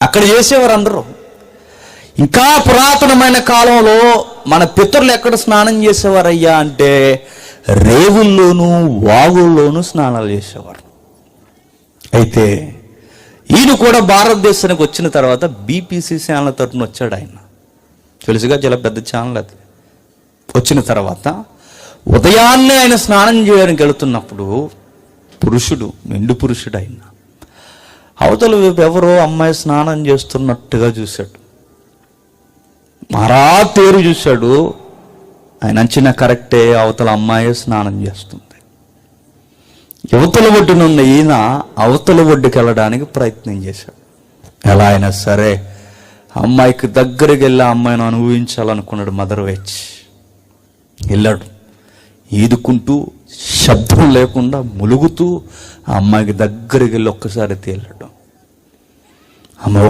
అక్కడ చేసేవారు అందరూ. ఇంకా పురాతనమైన కాలంలో మన పితరులు ఎక్కడ స్నానం చేసేవారయ్యా అంటే రేవుల్లోనూ వాగుల్లోనూ స్నానాలు చేసేవారు. అయితే ఈయన కూడా భారతదేశానికి వచ్చిన తర్వాత బీపీసీ ఛానల్ తరపున వచ్చాడు. ఆయన తెలుసుగా, చాలా పెద్ద ఛానల్ అది. వచ్చిన తర్వాత ఉదయాన్నే ఆయన స్నానం చేయడానికి వెళుతున్నప్పుడు పురుషుడు, నిండు పురుషుడు ఆయన, అవతల ఎవరో అమ్మాయి స్నానం చేస్తున్నట్టుగా చూశాడు. మరా పేరు చూశాడు. ఆయన అంచనా కరెక్టే, అవతల అమ్మాయి స్నానం చేస్తుంది. యువతల ఒడ్డునున్న ఈయన అవతల ఒడ్డుకి వెళ్ళడానికి ప్రయత్నం చేశాడు. ఎలా అయినా సరే అమ్మాయికి దగ్గరికి వెళ్ళి ఆ అమ్మాయిని అనుభవించాలనుకున్నాడు. మదర్ వేచి వెళ్ళాడు. ఈదుకుంటూ శబ్దం లేకుండా ములుగుతూ ఆ అమ్మాయికి దగ్గరికి వెళ్ళి ఒక్కసారి తేలాడు. ఆమె